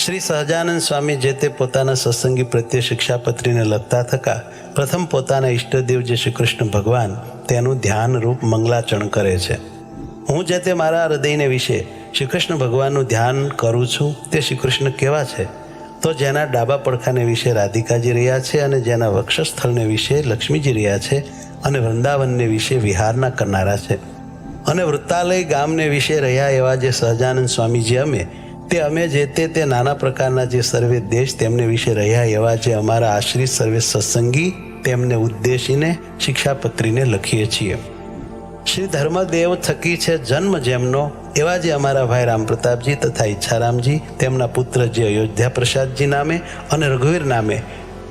શ્રી સહજાનંદ સ્વામી જે તે પોતાના સત્સંગી પ્રત્યે શિક્ષાપત્રીને લખતા થકા પ્રથમ પોતાના ઈષ્ટદેવ જે શ્રી કૃષ્ણ ભગવાન તેનું ધ્યાન રૂપ મંગલાચરણ કરે છે. હું જે તે મારા હૃદયને વિશે શ્રી કૃષ્ણ ભગવાનનું ધ્યાન કરું છું તે શ્રી કૃષ્ણ કેવા છે? તો જેના ડાબા પડખાને વિશે રાધિકાજી રહ્યા છે અને જેના વક્ષસ્થળને વિશે લક્ષ્મીજી રહ્યા છે અને વૃંદાવનને વિશે વિહારના કરનારા છે અને વૃત્તાલય ગામને વિશે રહ્યા એવા જે સહજાનંદ સ્વામીજી અમે જે તે નાના પ્રકારના જે સર્વે દેશ તેમને વિશે રહ્યા એવા જે અમારા આશ્રિત સર્વે સત્સંગી તેમને ઉદ્દેશીને શિક્ષાપત્રીને લખીએ છીએ. શ્રી ધર્મદેવ થકી છે જન્મ જેમનો એવા જે અમારા ભાઈ રામપ્રતાપજી તથા ઈચ્છારામજી તેમના પુત્ર જે અયોધ્યા પ્રસાદજી નામે અને રઘુવીર નામે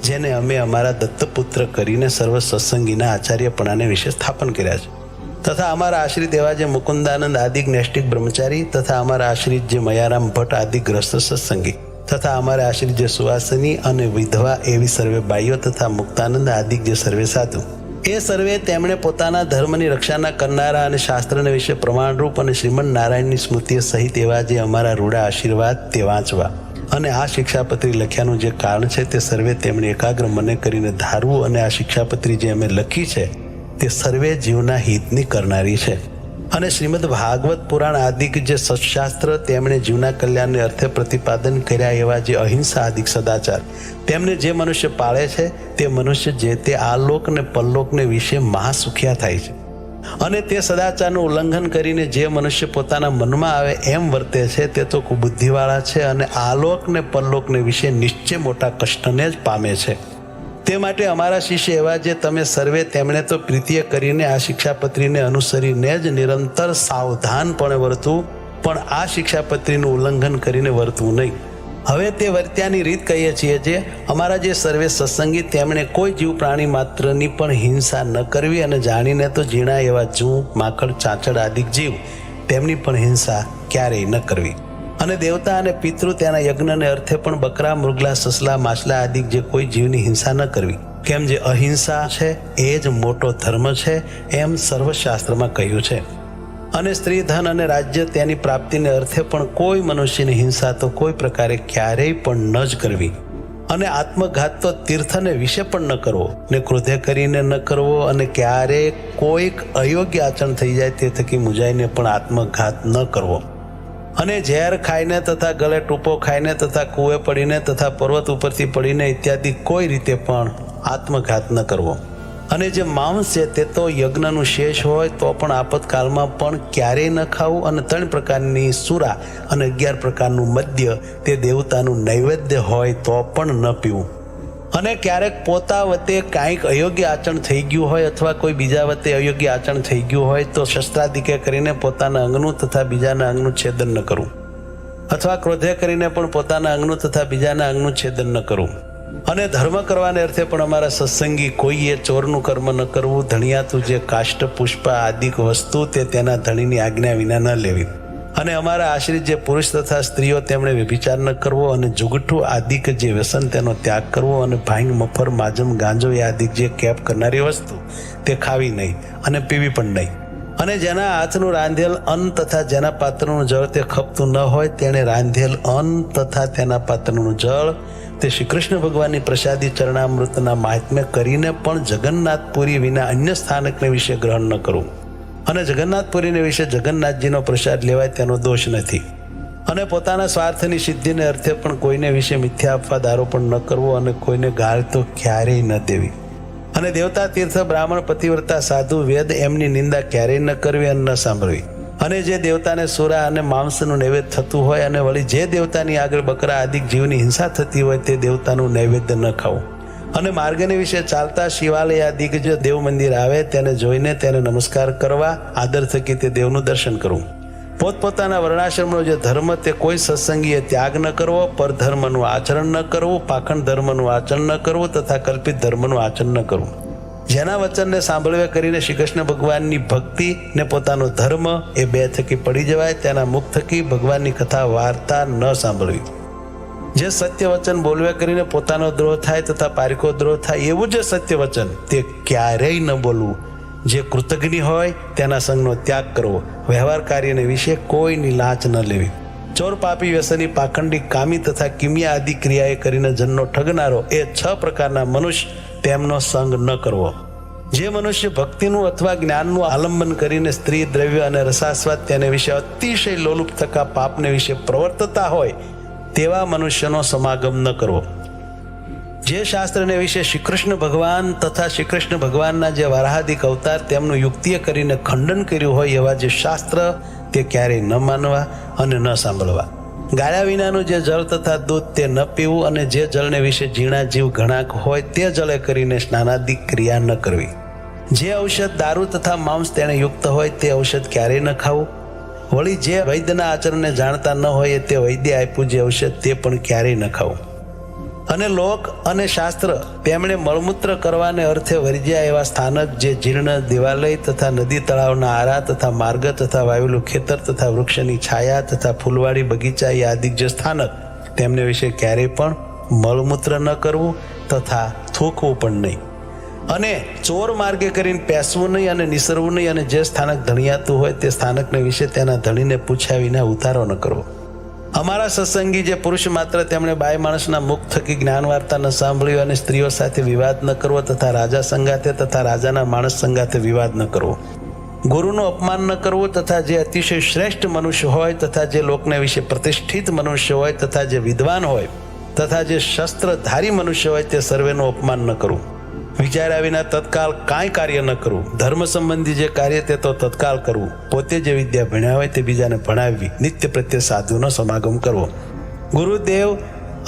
જેને અમે અમારા દત્તપુત્ર કરીને સર્વ સત્સંગીના આચાર્યપણાને વિશે સ્થાપન કર્યા છે તથા અમારા આશ્રિત એવા જે મુકુંદાનંદ આદિક નૈષ્ટિક બ્રહ્મચારી તથા અમારા આશ્રિત જે મયારામ ભટ્ટ આદિ ગ્રસ્ત સત્સંગી તથા અમારા આશ્રિત જે સુવાસની અને વિધવા એવી સર્વે બાઈઓ તથા મુક્તાનંદ આદિક જે સર્વે સાધુ એ સર્વે તેમણે પોતાના ધર્મની રક્ષાના કરનારા અને શાસ્ત્રને વિશે પ્રમાણરૂપ અને શ્રીમદ નારાયણની સ્મૃતિ સહિત એવા જે અમારા રૂડા આશીર્વાદ તે વાંચવા અને આ શિક્ષાપત્રી લખ્યાનું જે કારણ છે તે સર્વે તેમણે એકાગ્ર મને કરીને ધારવું અને આ શિક્ષાપત્રી જે અમે લખી છે તે સર્વે જીવના હિતની કરનારી છે અને શ્રીમદ ભાગવત પુરાણ આદિક જે સત્શાસ્ત્ર તેમણે જીવના કલ્યાણને અર્થે પ્રતિપાદન કર્યા એવા જે અહિંસા આદિક સદાચાર તેમને જે મનુષ્ય પાળે છે તે મનુષ્ય જે તે આલોક ને પરલોકને વિશે મહાસુખ્યા થાય છે અને તે સદાચારનું ઉલ્લંઘન કરીને જે મનુષ્ય પોતાના મનમાં આવે એમ વર્તે છે તે તો કુબુદ્ધિવાળા છે અને આલોક ને પરલોકને વિશે નિશ્ચય મોટા કષ્ટને જ પામે છે. તે માટે અમારા શિષ્ય એવા જે તમે સર્વે તેમણે તો પ્રીતિએ કરીને આ શિક્ષાપત્રીને અનુસરીને જ નિરંતર સાવધાનપણે વર્તવું પણ આ શિક્ષાપત્રીનું ઉલ્લંઘન કરીને વર્તવું નહીં. હવે તે વર્ત્યાની રીત કહીએ છીએ જે અમારા જે સર્વે સત્સંગી તેમણે કોઈ જીવ પ્રાણી માત્રની પણ હિંસા ન કરવી અને જાણીને તો ઝીણા એવા જૂ માકડ ચાંચડ આદિક જીવ તેમની પણ હિંસા ક્યારેય ન કરવી અને દેવતા અને પિતૃ તેના યજ્ઞને અર્થે પણ બકરા મૃગલા સસલા માછલા આદિક જે કોઈ જીવની હિંસા ન કરવી કેમ જે અહિંસા છે એ જ મોટો ધર્મ છે એમ સર્વશાસ્ત્રમાં કહ્યું છે. અને સ્ત્રી ધન અને રાજ્ય તેની પ્રાપ્તિને અર્થે પણ કોઈ મનુષ્યની હિંસા તો કોઈ પ્રકારે ક્યારેય પણ ન જ કરવી અને આત્મઘાત તો તીર્થને વિશે પણ ન કરવો ને ક્રોધે કરીને ન કરવો અને ક્યારેય કોઈક અયોગ્ય આચરણ થઈ જાય તે થકી મુજાઈને પણ આત્મઘાત ન કરવો અને ઝેર ખાઈને તથા ગળે ટૂંપો ખાઈને તથા કૂએ પડીને તથા પર્વત ઉપરથી પડીને ઇત્યાદિ કોઈ રીતે પણ આત્મઘાત ન કરવો અને જે માંસ છે તે તો યજ્ઞનું શેષ હોય તો પણ આપતકાળમાં પણ ક્યારેય ન ખાવું અને 3 પ્રકારની સુરા અને 11 પ્રકારનું મદ્ય તે દેવતાનું નૈવેદ્ય હોય તો પણ ન પીવું અને ક્યારેક પોતા વતે કાંઈક અયોગ્ય આચરણ થઈ ગયું હોય અથવા કોઈ બીજા વતે અયોગ્ય આચરણ થઈ ગયું હોય તો શસ્ત્રાદિકે કરીને પોતાના અંગનું તથા બીજાના અંગનું છેદન ન કરવું અથવા ક્રોધે કરીને પણ પોતાના અંગનું તથા બીજાના અંગનું છેદન ન કરવું અને ધર્મ કરવાને અર્થે પણ અમારા સત્સંગી કોઈએ ચોરનું કર્મ ન કરવું ધણિયાતું જે કાષ્ટ પુષ્પ આદિક વસ્તુ તે તેના ધણીની આજ્ઞા વિના ન લેવી અને અમારા આશ્રિત જે પુરુષ તથા સ્ત્રીઓ તેમણે વ્યભિચાર ન કરવો અને જુગઠ્ઠું આદિક જે વ્યસન તેનો ત્યાગ કરવો અને ભાંગ મફર માજમ ગાંજો એ આદિક જે કેપ કરનારી વસ્તુ તે ખાવી નહીં અને પીવી પણ નહીં અને જેના હાથનું રાંધેલ અન્ન તથા જેના પાત્રનું જળ તે ખપતું ન હોય તેણે રાંધેલ અન્ન તથા તેના પાત્રનું જળ તે શ્રી કૃષ્ણ ભગવાનની પ્રસાદી ચરણામૃતના મહાત્મ્ય કરીને પણ જગન્નાથપુરી વિના અન્ય સ્થાનકને વિશે ગ્રહણ ન કરવું અને જગન્નાથપુરીને વિશે જગન્નાથજીનો પ્રસાદ લેવાય તેનો દોષ નથી અને પોતાના સ્વાર્થની સિદ્ધિને અર્થે પણ કોઈને વિશે મિથ્યા અપવાદ આરોપણ ન કરવો અને કોઈને ગાળ તો ક્યારેય ન દેવી અને દેવતા તીર્થ બ્રાહ્મણ પતિવ્રતા સાધુ વેદ એમની નિંદા ક્યારેય ન કરવી અને ન સાંભળવી અને જે દેવતાને સુરા અને માંસનું નૈવેદ્ય થતું હોય અને વળી જે દેવતાની આગળ બકરા આદિક જીવની હિંસા થતી હોય તે દેવતાનું નૈવેદ્ય ન ખાવું અને માર્ગને વિશે ચાલતા શિવાલય આદિક જે દેવ મંદિર આવે તેને જોઈને તેને નમસ્કાર કરવા આદર થકી તે દેવનું દર્શન કરવું પોતપોતાના વર્ણાશ્રમનો જે ધર્મ તે કોઈ સત્સંગીએ ત્યાગ ન કરવો પરધર્મનું આચરણ ન કરવું પાખંડ ધર્મનું આચરણ ન કરવું તથા કલ્પિત ધર્મનું આચરણ ન કરવું જેના વચનને સાંભળવે કરીને શ્રી કૃષ્ણ ભગવાનની ભક્તિ ને પોતાનો ધર્મ એ 2 થકી પડી જવાય તેના મુખ થકી ભગવાનની કથા વાર્તા ન સાંભળવી જે સત્ય વચન બોલવે કરીને પોતાનો દ્રોહ થાય તથા પારિકો દ્રોહ થાય એવું જે સત્ય વચન તે ક્યારેય ન બોલવું જે કૃતજ્ઞ હોય તેના સંગનો ત્યાગ કરવો વ્યવહાર કાર્યને વિશે કોઈની લાંચ ન લેવી ચોર, પાપી, વ્યસની, પાખંડી, કામી તથા કિમિયા આદિ ક્રિયાએ કરીને જનનો ઠગનારો, એ 6 પ્રકારના મનુષ્ય તેમનો સંગ ન કરવો. જે મનુષ્ય ભક્તિનું અથવા જ્ઞાનનું આલંબન કરીને સ્ત્રી, દ્રવ્ય અને રસાસ્વાદ તેને વિશે અતિશય લોલુપ થકા પાપને વિશે પ્રવર્તતા હોય તેવા મનુષ્યનો સમાગમ ન કરવો. જે શાસ્ત્રને વિશે શ્રી કૃષ્ણ ભગવાન તથા શ્રી કૃષ્ણ ભગવાનના જે વારાહાદિક અવતાર તેમનું યુક્તિએ કરીને ખંડન કર્યું હોય એવા જે શાસ્ત્ર, તે ક્યારેય ન માનવા અને ન સાંભળવા. ગાળ્યા વિનાનું જે જળ તથા દૂધ તે ન પીવું, અને જે જળને વિશે ઝીણા જીવ ઘણાક હોય તે જળે કરીને સ્નાનાદિક ક્રિયા ન કરવી. જે ઔષધ, દારૂ તથા માંસ તેને યુક્ત હોય તે ઔષધ ક્યારેય ન ખાવું. વળી જે વૈદ્યના આચરણને જાણતા ન હોય તે વૈદ્ય આપ્યું જે ઔષધ તે પણ ક્યારેય ન ખાવું. અને લોક અને શાસ્ત્ર તેમણે મળમૂત્ર કરવાને અર્થે વર્જ્યા એવા સ્થાનક, જે જીર્ણ દેવાલય તથા નદી તળાવના આરા તથા માર્ગ તથા વાવેલું ખેતર તથા વૃક્ષની છાયા તથા ફૂલવાડી બગીચા એ આદિક જે સ્થાનક, તેમને વિશે ક્યારેય પણ મળમૂત્ર ન કરવું તથા થૂકવું પણ નહીં. અને ચોર માર્ગે કરીને પેસવું નહીં અને નિસરવું નહીં. અને જે સ્થાનક ધણિયાતું હોય તે સ્થાનકને વિશે તેના ધણીને પૂછ્યા વિના ઉતારો ન કરવો. અમારા સત્સંગી જે પુરુષ માત્ર તેમણે બાય માણસના મુખ થકી જ્ઞાન વાર્તા ન સાંભળ્યું, અને સ્ત્રીઓ સાથે વિવાદ ન કરવો તથા રાજા સંગાથે તથા રાજાના માણસ સંગાથે વિવાદ ન કરવો. ગુરુનું અપમાન ન કરવું તથા જે અતિશય શ્રેષ્ઠ મનુષ્ય હોય તથા જે લોકને વિશે પ્રતિષ્ઠિત મનુષ્ય હોય તથા જે વિદ્વાન હોય તથા જે શસ્ત્રધારી મનુષ્ય હોય તે સર્વેનું અપમાન ન કરવું. વિચાર્યા વિના તત્કાળ કાંઈ કાર્ય ન કરવું. ધર્મ સંબંધી જે કાર્ય તે તો તત્કાળ કરવું. પોતે જે વિદ્યા ભણ્યા હોય તે બીજાને ભણાવવી. નિત્ય પ્રત્યે સાધુનો સમાગમ કરવો. ગુરુદેવ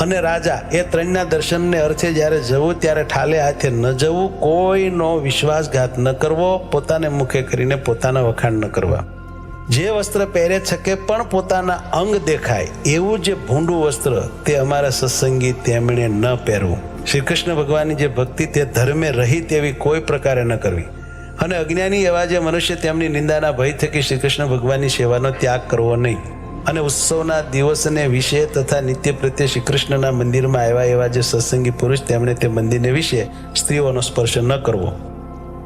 અને રાજા એ ત્રણના દર્શનને અર્થે જ્યારે જવું ત્યારે ઠાલે હાથે ન જવું. કોઈનો વિશ્વાસઘાત ન કરવો. પોતાને મુખે કરીને પોતાના વખાણ ન કરવા. જે વસ્ત્ર પહેરે છકે પણ પોતાના અંગ દેખાય એવું જે ભૂંડું વસ્ત્ર તે અમારા સત્સંગી તેમણે ન પહેરવું. શ્રી કૃષ્ણ ભગવાનની જે ભક્તિ તે ધર્મે રહી તેવી કોઈ પ્રકારે ન કરવી. અને અજ્ઞાની એવા જે મનુષ્ય તેમની નિંદાના ભય થકી શ્રી કૃષ્ણ ભગવાનની સેવાનો ત્યાગ કરવો નહીં. અને ઉત્સવના દિવસને વિશે તથા નિત્ય પ્રત્યે શ્રી કૃષ્ણના મંદિરમાં આવ્યા એવા જે સત્સંગી પુરુષ તેમણે તે મંદિરને વિશે સ્ત્રીઓનો સ્પર્શ ન કરવો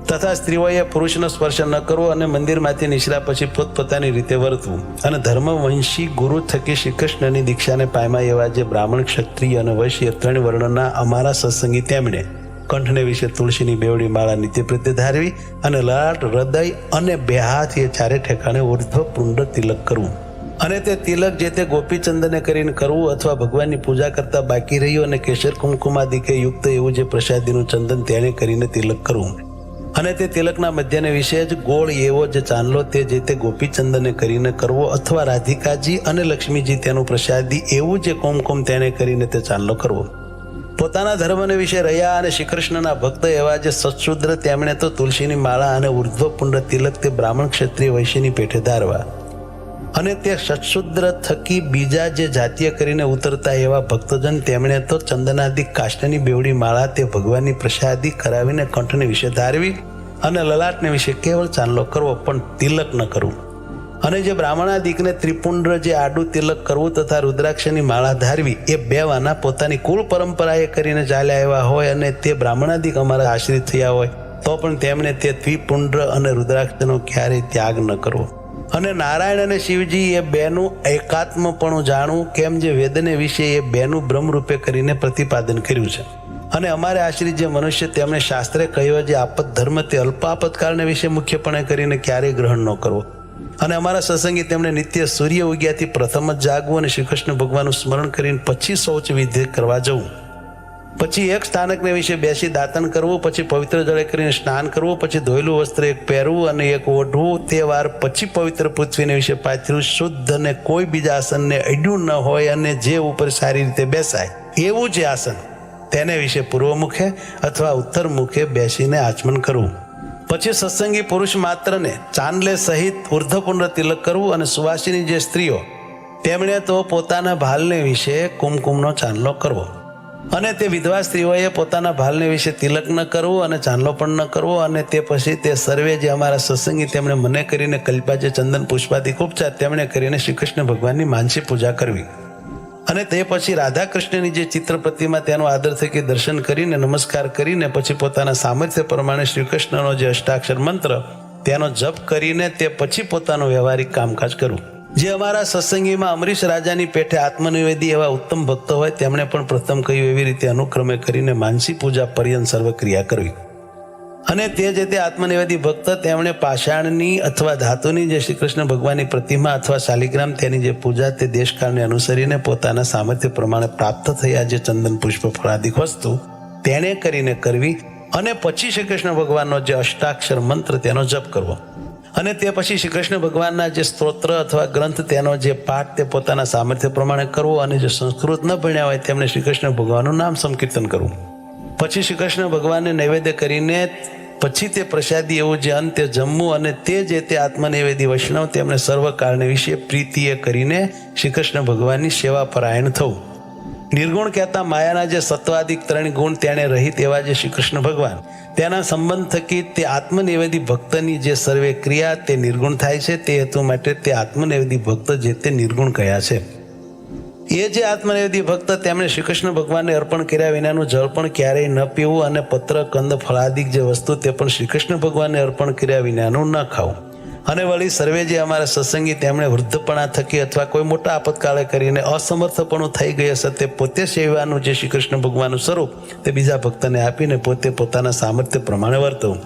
તથા સ્ત્રીઓએ પુરુષનો સ્પર્શ ન કરવો. અને મંદિરમાંથી નીકળ્યા પછી પોતપોતાની રીતે વર્તવું. અને ધર્મવંશી ગુરુ થકી શ્રી કૃષ્ણની દીક્ષાને પામ્યા એવા જે બ્રાહ્મણ, ક્ષત્રિય અને વૈશ્ય 3 વર્ણના અમારા સત્સંગી તેમણે કંઠને વિશે તુલસીની બેવડી માળા નિત્ય પ્રત્યે ધારવી. અને લાટ, હૃદય અને 2 હાથ એ ચારે ઠેકાણે ઉર્ધ્વ પુંડ તિલક કરવું. અને તે તિલક જે તે ગોપીચંદને કરીને કરવું અથવા ભગવાનની પૂજા કરતા બાકી રહ્યું અને કેસર કુમકુમાદિકે યુક્ત એવું જે પ્રસાદીનું ચંદન તેને કરીને તિલક કરવું. અને તે તિલકના મધ્યને વિશે જ ગોળ એવો જે ચાંદલો તે જે તે ગોપીચંદને કરીને કરવો અથવા રાધિકાજી અને લક્ષ્મીજી તેનું પ્રસાદી એવું જે કુમકુમ તેને કરીને તે ચાંદલો કરવો. પોતાના ધર્મને વિશે રહ્યા અને શ્રી કૃષ્ણના ભક્ત એવા જે સત્શુદ્ર તેમણે તો તુલસીની માળા અને ઉર્ધ્વપુંડ તિલક તે બ્રાહ્મણ, ક્ષત્રિય, વૈશ્યની પેઠે ધારવા. અને તે સત્શુદ્ર થકી બીજા જે જાતીય કરીને ઉતરતા એવા ભક્તજન તેમણે તો ચંદનાદિક કાષ્ટની બેવડી માળા તે ભગવાનની પ્રસાદી કરાવીને કંઠને વિશે ધારવી. અને લલાટને વિશે કેવળ ચાંદલો કરવો પણ તિલક ન કરવું. અને જે બ્રાહ્મણાદિકને ત્રિપુંડ જે આડું તિલક કરવું તથા રુદ્રાક્ષની માળા ધારવી એ 2 વાના પોતાની કુલ પરંપરાએ કરીને ચાલ્યા આવ્યા હોય અને તે બ્રાહ્મણાદિક અમારા આશ્રિત થયા હોય તો પણ તેમણે તે ત્રિપુંડ અને રુદ્રાક્ષનો ક્યારેય ત્યાગ ન કરવો. અને નારાયણ અને શિવજી એ 2નું એકાત્મપણું જાણવું, કેમ જે વેદને વિશે એ 2નું બ્રહ્મરૂપે કરીને પ્રતિપાદન કર્યું છે. અને અમારે આશ્રિત જે મનુષ્ય તેમણે શાસ્ત્રે કહ્યો જે આપત ધર્મ તે અલ્પ આપતકાળને વિશે મુખ્યપણે કરીને ક્યારેય ગ્રહણ ન કરવો. અને અમારા સત્સંગી તેમણે નિત્ય સૂર્ય ઉગ્યાથી પ્રથમ જ જાગવું અને શ્રી કૃષ્ણ ભગવાનનું સ્મરણ કરીને પછી શૌચ વિધિ કરવા જવું. પછી એક સ્થાનકને વિશે બેસી દાતન કરવું, પછી પવિત્ર જળે કરીને સ્નાન કરવું, પછી ધોયેલું વસ્ત્ર એક પહેરવું અને એક ઓઢવું. તે વાર પછી પવિત્ર પૃથ્વીને વિશે પાથર્યું શુદ્ધ અને કોઈ બીજા આસનને અડ્યું ન હોય અને જે ઉપર સારી રીતે બેસાય એવું જે આસન તેને વિશે પૂર્વ મુખે અથવા ઉત્તર મુખે બેસીને આચમન કરવું. પછી સત્સંગી પુરુષ માત્રને ચાંદલે સહિત ઉર્ધ્વપુંડ તિલક કરવું. અને સુવાસિની જે સ્ત્રીઓ તેમણે તો પોતાના ભાલને વિશે કુમકુમનો ચાંદલો કરવો. અને તે વિધવા સ્ત્રીઓએ પોતાના ભાલને વિશે તિલક ન કરવું અને ચાંદલો પણ ન કરવો. અને તે પછી તે સર્વે જે અમારા સત્સંગી તેમણે મને કરીને કલ્પા જે ચંદન પુષ્પાદિક ઉપચાર તેમણે કરીને શ્રી કૃષ્ણ ભગવાનની માનસી પૂજા કરવી. અને તે પછી રાધા કૃષ્ણની જે ચિત્ર પ્રતિમા તેનો આદર થકી દર્શન કરીને નમસ્કાર કરીને પછી પોતાના સામર્થ્ય પ્રમાણે શ્રી કૃષ્ણનો જે અષ્ટાક્ષર મંત્ર તેનો જપ કરીને તે પછી પોતાનું વ્યવહારિક કામકાજ કરવું. જે અમારા સત્સંગીમાં અમરીશ રાજાની પેઠે આત્મનિવેદી એવા ઉત્તમ ભક્તો હોય તેમણે પણ પ્રથમ કહ્યું એવી રીતે અનુક્રમે કરીને માનસી પૂજા પર્યંત સર્વ ક્રિયા કરવી. અને તે જે તે આત્મનિવેદી ભક્ત તેમણે પાષાણની અથવા ધાતુની જે શ્રી કૃષ્ણ ભગવાનની પ્રતિમા અથવા શાલિગ્રામ તેની જે પૂજા તે દેશકાળને અનુસરીને પોતાના સામર્થ્ય પ્રમાણે પ્રાપ્ત થયા જે ચંદન પુષ્પ ફળાદિક વસ્તુ તેણે કરીને કરવી. અને પછી શ્રી કૃષ્ણ ભગવાનનો જે અષ્ટાક્ષર મંત્ર તેનો જપ કરવો. અને તે પછી શ્રી કૃષ્ણ ભગવાનના જે સ્તોત્ર અથવા ગ્રંથ તેનો જે પાઠ તે પોતાના સામર્થ્ય પ્રમાણે કરવો. અને જે સંસ્કૃત ન ભણ્યા હોય તેમણે શ્રી કૃષ્ણ ભગવાનનું નામ સંકીર્તન કરવું. પછી શ્રી કૃષ્ણ ભગવાનને નૈવેદ્ય કરીને પછી તે પ્રસાદી એવું જે અંતે જમવું. અને તે જે તે આત્મનિવેદી વૈષ્ણવ તેમણે સર્વકાળને વિશે પ્રીતિએ કરીને શ્રી કૃષ્ણ ભગવાનની સેવા પરાયણ થવું. નિર્ગુણ કહેતા માયાના જે સત્વાદિક 3 ગુણ તેણે રહિત એવા જે શ્રી કૃષ્ણ ભગવાન તેના સંબંધ થકી તે આત્મનિવેદી ભક્તની જે સર્વે ક્રિયા તે નિર્ગુણ થાય છે. તે હેતુ માટે તે આત્મનિવેદી ભક્ત જે તે નિર્ગુણ કયા છે. એ જે આત્મનિવેદી ભક્ત તેમણે શ્રી કૃષ્ણ ભગવાનને અર્પણ કર્યા વિનાનું જળ પણ ક્યારેય ન પીવું. અને પત્ર કંદ ફળાદિક જે વસ્તુ તે પણ શ્રી કૃષ્ણ ભગવાનને અર્પણ કર્યા વિનાનું ન ખાવું. અને વળી સર્વે જે અમારા સત્સંગી તેમણે વૃદ્ધપણા થકી અથવા કોઈ મોટા આપતકાળે કરીને અસમર્થપણું થઈ ગઈ હશે તે પોતે સેવાનું જે શ્રી કૃષ્ણ ભગવાનનું સ્વરૂપ તે બીજા ભક્તને આપીને પોતે પોતાના સામર્થ્ય પ્રમાણે વર્તવું.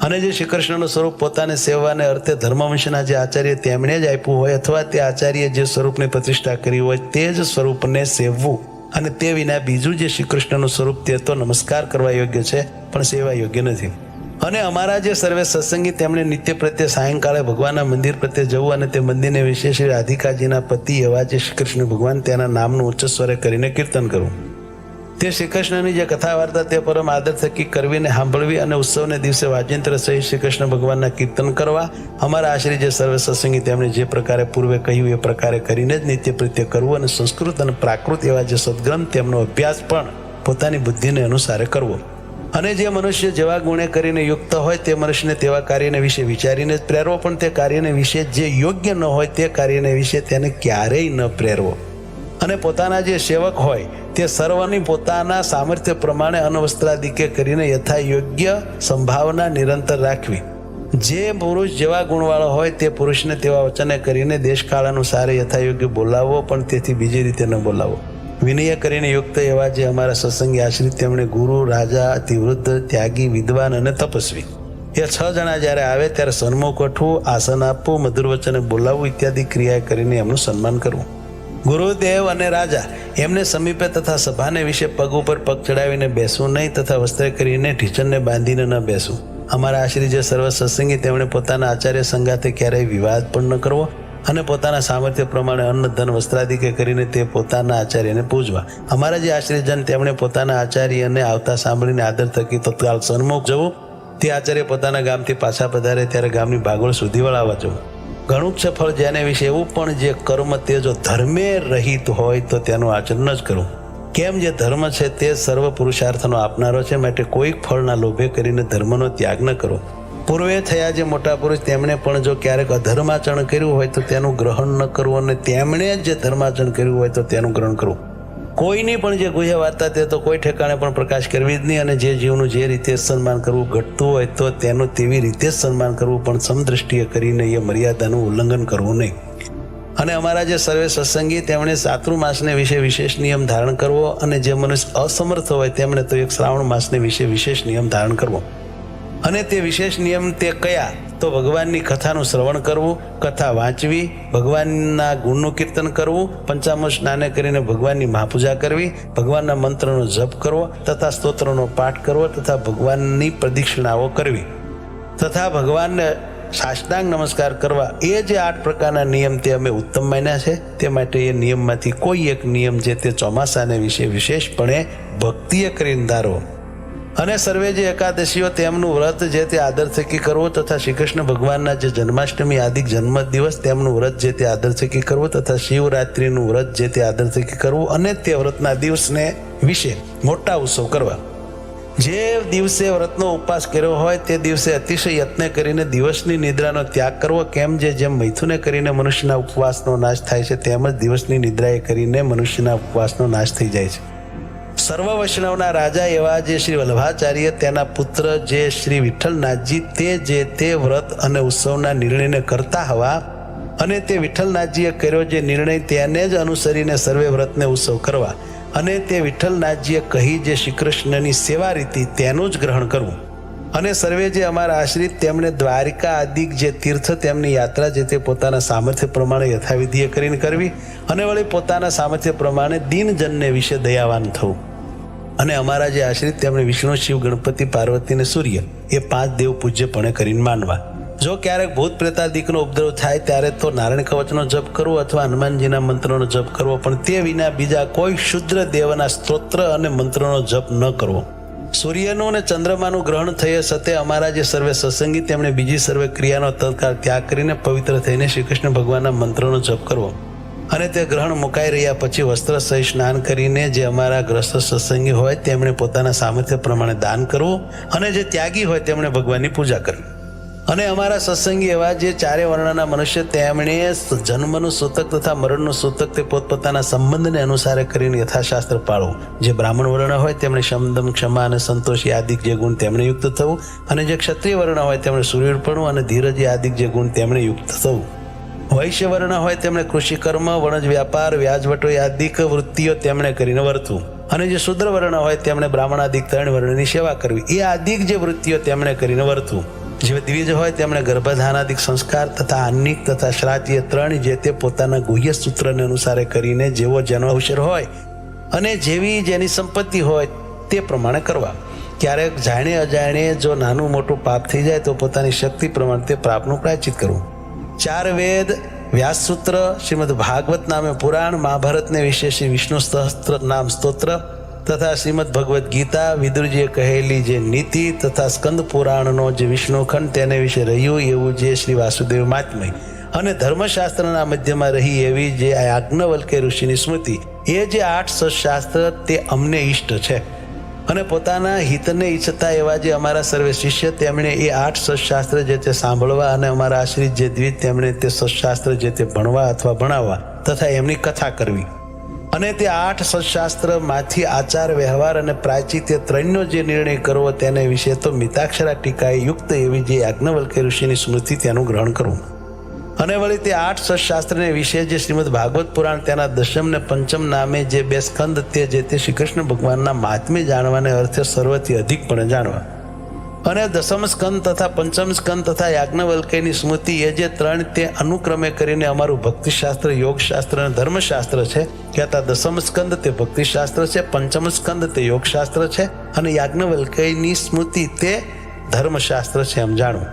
અને જે શ્રી કૃષ્ણનું સ્વરૂપ પોતાને સેવાને અર્થે ધર્મવંશના જે આચાર્ય તેમણે જ આપ્યું હોય અથવા તે આચાર્ય જે સ્વરૂપની પ્રતિષ્ઠા કરી હોય તે જ સ્વરૂપને સેવવું. અને તે વિના બીજું જે શ્રી કૃષ્ણનું સ્વરૂપ તે તો નમસ્કાર કરવા યોગ્ય છે પણ સેવા યોગ્ય નથી. અને અમારા જે સર્વે સત્સંગી તેમણે નિત્ય પ્રત્યે સાયંકાળે ભગવાનના મંદિર પ્રત્યે જવું. અને તે મંદિરને વિશે શ્રી રાધિકાજીના પતિ એવા જે શ્રી કૃષ્ણ ભગવાન તેના નામનું ઉચ્ચ સ્વરે કરીને કીર્તન કરવું. તે શ્રી કૃષ્ણની જે કથા વાર્તા તે પરમ આદર થકી કરવીને સાંભળવી. અને ઉત્સવને દિવસે વાજિંત્ર સહિત શ્રી કૃષ્ણ ભગવાનના કીર્તન કરવા. અમારા આશ્રી જે સર્વે સત્સંગી તેમણે જે પ્રકારે પૂર્વે કહ્યું એ પ્રકારે કરીને જ નિત્ય પ્રત્યે કરવું. અને સંસ્કૃત અને પ્રાકૃત એવા જે સદગ્રંથ તેમનો અભ્યાસ પણ પોતાની બુદ્ધિને અનુસારે કરવો. અને જે મનુષ્ય જેવા ગુણે કરીને યુક્ત હોય તે મનુષ્યને તેવા કાર્યને વિશે વિચારીને જ પ્રેરવો. પણ તે કાર્યને વિશે જે યોગ્ય ન હોય તે કાર્યને વિશે તેને ક્યારેય ન પ્રેરવો. અને પોતાના જે સેવક હોય તે સર્વની પોતાના સામર્થ્ય પ્રમાણે અનવસ્ત્રાદિકે કરીને યથા યોગ્ય સંભાવના નિરંતર રાખવી. જે પુરુષ જેવા ગુણવાળો હોય તે પુરુષને તેવા વચને કરીને દેશકાળ અનુસારે યથા યોગ્ય બોલાવવો. પણ તેથી બીજી રીતે ન બોલાવવો. વિનય કરીને યુક્ત એવા જે અમારા સત્સંગી આશ્રિત તેમણે ગુરુ, રાજા, અતિવૃદ્ધ, ત્યાગી, વિદ્વાન અને તપસ્વી એ 6 જણા જ્યારે આવે ત્યારે સન્મુખ ઉઠવું, આસન આપવું, મધુર વચને બોલાવવું ઇત્યાદિ ક્રિયા કરીને એમનું સન્માન કરવું. ગુરુદેવ અને રાજા એમને સમીપે તથા સભાને વિશે પગ ઉપર પગ ચડાવીને બેસવું નહીં. તથા વસ્ત્ર કરીને ઢીચણને બાંધીને ન બેસવું. અમારા આશ્રિત જે સર્વ સત્સંગી તેમણે પોતાના આચાર્ય સંગાથે ક્યારેય વિવાદ પણ ન કરવો. અને પોતાના સામર્થ્ય પ્રમાણે અન્ન ધન વસ્ત્રાદિકે કરીને તે પોતાના આચાર્યને પૂજવા. અમારા જે આશ્રયજન તેમણે પોતાના આચાર્યને આવતા સાંભળીને આદર થકી તત્કાળ સન્મુખ જવું. તે આચાર્ય પોતાના ગામથી પાછા પધારે ત્યારે ગામની ભાગોળ સુધી વળાવવા જવું. ઘણું જ સફળ જેને વિશે એવું પણ જે કર્મ તે જો ધર્મે રહિત હોય તો તેનું આચરણ જ કરવું. કેમ જે ધર્મ છે તે સર્વ પુરુષાર્થનો આપનારો છે. માટે કોઈક ફળના લોભે કરીને ધર્મનો ત્યાગ ન કરો. પૂર્વે થયા જે મોટા પુરુષ તેમણે પણ જો ક્યારેક અધર્માચરણ કર્યું હોય તો તેનું ગ્રહણ ન કરવું. અને તેમણે જે ધર્માચરણ કર્યું હોય તો તેનું ગ્રહણ કરવું. કોઈની પણ જે ગુહ્ય વાર્તા તે તો કોઈ ઠેકાણે પણ પ્રકાશ કરવી જ નહીં. અને જે જીવનું જે રીતે સન્માન કરવું ઘટતું હોય તો તેનું તેવી રીતે જ સન્માન કરવું. પણ સમદ્રષ્ટિએ કરીને એ મર્યાદાનું ઉલ્લંઘન કરવું નહીં. અને અમારા જે સર્વે સત્સંગી તેમણે ચાતુર્માસને વિશે વિશેષ નિયમ ધારણ કરવો. અને જે મનુષ્ય અસમર્થ હોય તેમણે તો એક શ્રાવણ માસને વિશે વિશેષ નિયમ ધારણ કરવો. અને તે વિશેષ નિયમ તે કયા તો ભગવાનની કથાનું શ્રવણ કરવું, કથા વાંચવી, ભગવાનના ગુણનું કીર્તન કરવું, પંચામૃત સ્નાને કરીને ભગવાનની મહાપૂજા કરવી, ભગવાનના મંત્રનો જપ કરવો તથા સ્તોત્રનો પાઠ કરવો તથા ભગવાનની પ્રદક્ષિણાઓ કરવી તથા ભગવાનને સાષ્ટાંગ નમસ્કાર કરવા. એ જે 8 પ્રકારના નિયમ તે અમે ઉત્તમ માન્યા છે. તે માટે એ નિયમમાંથી કોઈ એક નિયમ જે તે ચોમાસાને વિશે વિશેષપણે ભક્તિએ કરીને ધારવો. અને સર્વે જે એકાદશીઓ તેમનું વ્રત જે તે આદર થકી કરવું તથા શ્રી કૃષ્ણ ભગવાનના જે જન્માષ્ટમી આદિ જન્મ દિવસ તેમનું વ્રત જે તે આદર થકી કરવું તથા શિવરાત્રિનું વ્રત જે તે આદર થકી કરવું. અને તે વ્રતના દિવસને વિશે મોટા ઉત્સવ કરવા. જે દિવસે વ્રતનો ઉપવાસ કર્યો હોય તે દિવસે અતિશય યત્ન કરીને દિવસની નિદ્રાનો ત્યાગ કરવો. કેમ જેમ મૈથુને કરીને મનુષ્યના ઉપવાસનો નાશ થાય છે તેમ જ દિવસની નિદ્રાએ કરીને મનુષ્યના ઉપવાસનો નાશ થઈ જાય છે. સર્વ વૈષ્ણવના રાજા એવા જે શ્રી વલ્લભાચાર્ય તેના પુત્ર જે શ્રી વિઠ્ઠલનાથજી તે જે તે વ્રત અને ઉત્સવના નિર્ણયને કરતા હવા અને તે વિઠ્ઠલનાથજીએ કર્યો જે નિર્ણય તેને જ અનુસરીને સર્વે વ્રતને ઉત્સવ કરવા અને તે વિઠ્ઠલનાથજીએ કહી જે શ્રી કૃષ્ણની સેવા રીતિ તેનું જ ગ્રહણ કરવું અને સર્વે જે અમારા આશ્રિત તેમણે દ્વારિકા આદિક જે તીર્થ તેમની યાત્રા જે તે પોતાના સામર્થ્ય પ્રમાણે યથાવિધિએ કરીને કરવી અને વળી પોતાના સામર્થ્ય પ્રમાણે દીનજનને વિશે દયાવાન થવું અને અમારા જે આશ્રિત તેમણે વિષ્ણુ શિવ ગણપતિ પાર્વતી અને સૂર્ય એ 5 દેવ પૂજ્યપણે કરીને માનવા. જો ક્યારેક ભૂત પ્રેતાદિકનો ઉપદ્રવ થાય ત્યારે તો નારાયણ કવચનો જપ કરવો અથવા હનુમાનજીના મંત્રોનો જપ કરવો, પણ તે વિના બીજા કોઈ શુદ્ર દેવના સ્તોત્ર અને મંત્રોનો જપ ન કરવો. સૂર્યનું અને ચંદ્રમાનું ગ્રહણ થયે સતે અમારા જે સર્વે સત્સંગી તેમણે બીજી સર્વે ક્રિયાનો તત્કાળ ત્યાગ કરીને પવિત્ર થઈને શ્રી કૃષ્ણ ભગવાનના મંત્રોનો જપ કરવો અને તે ગ્રહણ મુકાઈ રહ્યા પછી વસ્ત્ર સહિત સ્નાન કરીને જે અમારા ગ્રસ્ત સત્સંગી હોય તેમણે પોતાના સામર્થ્ય પ્રમાણે દાન કરવું અને જે ત્યાગી હોય તેમણે ભગવાનની પૂજા કરવી. અને અમારા સત્સંગી એવા જે 4 વર્ણના મનુષ્ય તેમણે જન્મનું સૂતક તથા મરણનું સૂતક તે પોતપોતાના સંબંધને અનુસારે કરીને યથાશાસ્ત્ર પાળવું. જે બ્રાહ્મણ વર્ણ હોય તેમણે શમદમ ક્ષમા અને સંતોષી આદિક જે ગુણ તેમણે યુક્ત થવું અને જે ક્ષત્રિય વર્ણ હોય તેમણે સૂર્યપણું અને ધીરજી આદિક જે ગુણ તેમણે યુક્ત થવું. વૈશ્ય વર્ણ હોય તેમણે કૃષિ કર્મ, વણજ વ્યાપાર, વ્યાજવટો આદિક વૃત્તિઓ તેમણે કરીને વર્તવું અને જે શુદ્ર વર્ણ હોય તેમણે બ્રાહ્મણાદિક 3 વર્ણની સેવા કરવી એ આદિક જે વૃત્તિઓ તેમણે કરીને વર્તવું. જે દ્વિજ હોય તેમણે ગર્ભધાનાદિક સંસ્કાર તથા આન્નિક તથા શ્રાદ્ધ 3 જે તે પોતાના ગુહ્ય સૂત્રને અનુસારે કરીને જેવો જેનો અવસર હોય અને જેવી જેની સંપત્તિ હોય તે પ્રમાણે કરવા. ક્યારેક જાણે અજાણે જો નાનું મોટું પાપ થઈ જાય તો પોતાની શક્તિ પ્રમાણે તે પાપનું પ્રાયશ્ચિત કરવું. 4 વેદ, વ્યાસસૂત્ર, શ્રીમદ ભાગવત નામે પુરાણ, મહાભારતને વિશે શ્રી વિષ્ણુ સહસ્ત્ર નામ સ્તોત્ર તથા શ્રીમદ ભગવદ્ ગીતા, વિદુરજીએ કહેલી જે નીતિ તથા સ્કંદ પુરાણનો જે વિષ્ણુખંડ તેને વિશે રહ્યું એવું જે શ્રી વાસુદેવ મહાત્મય અને ધર્મશાસ્ત્રના મધ્યમાં રહી એવી જે યાજ્ઞવલ્ક્ય ઋષિની સ્મૃતિ એ જે 8 સત્શાસ્ત્ર તે અમને ઈષ્ટ છે. અને પોતાના હિતને ઈચ્છતા એવા જે અમારા સર્વે શિષ્ય તેમણે એ 8 સત્શાસ્ત્ર જે તે સાંભળવા અને અમારા આશ્રિત જે દ્વિજ તેમણે તે સત્શાસ્ત્ર જે તે ભણવા અથવા ભણાવવા તથા એમની કથા કરવી અને તે 8 સત્શાસ્ત્રમાંથી આચાર વ્યવહાર અને પ્રાયશ્ચિત્ય 3નો જે નિર્ણય કરવો તેને વિશે તો મિતાક્ષરા ટીકાએ યુક્ત એવી જે યાજ્ઞવલ્ક્ય ઋષિની સ્મૃતિ તેનું ગ્રહણ કરવું. અને વળી તે 8 સત્શાસ્ત્રને વિશે જે શ્રીમદ ભાગવત પુરાણ તેના 10મ ને 5મ નામે જે 2 સ્કંદ તે જે તે શ્રી કૃષ્ણ ભગવાનના મહાત્મ્ય જાણવાને અર્થે સર્વથી અધિકપણે જાણવા અને 10મ સ્કંદ તથા 5મ સ્કંદ તથા યાજ્ઞવલ્ક્યની સ્મૃતિ એ જે 3 તે અનુક્રમે કરીને અમારું ભક્તિશાસ્ત્ર, યોગશાસ્ત્ર અને ધર્મશાસ્ત્ર છે. કહેતા 10મ સ્કંદ તે ભક્તિશાસ્ત્ર છે, 5મ સ્કંદ તે યોગશાસ્ત્ર છે અને યાજ્ઞવલ્ક્યની સ્મૃતિ તે ધર્મશાસ્ત્ર છે એમ જાણવું.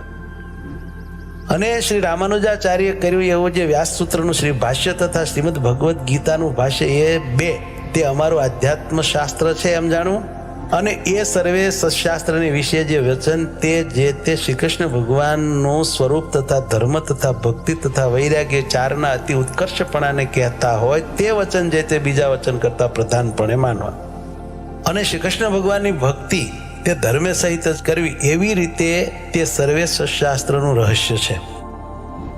અને શ્રી રામાનુજાચાર્ય કર્યું એવું જે વ્યાસસૂત્રનું શ્રી ભાષ્ય તથા શ્રીમદ ભગવદ્ ગીતાનું ભાષ્ય એ 2 તે અમારું આધ્યાત્મ શાસ્ત્ર છે એમ જાણવું. અને એ સર્વે સત્શાસ્ત્રની વિશે જે વચન તે જે તે શ્રી કૃષ્ણ ભગવાનનું સ્વરૂપ તથા ધર્મ તથા ભક્તિ તથા વૈરાગ્ય 4ના અતિ ઉત્કર્ષપણાને કહેતા હોય તે વચન જે તે બીજા વચન કરતા પ્રધાનપણે માનવા. અને શ્રી કૃષ્ણ ભગવાનની ભક્તિ તે ધર્મે સહિત જ કરવી એવી રીતે તે સર્વે સત્શાસ્ત્રનું રહસ્ય છે.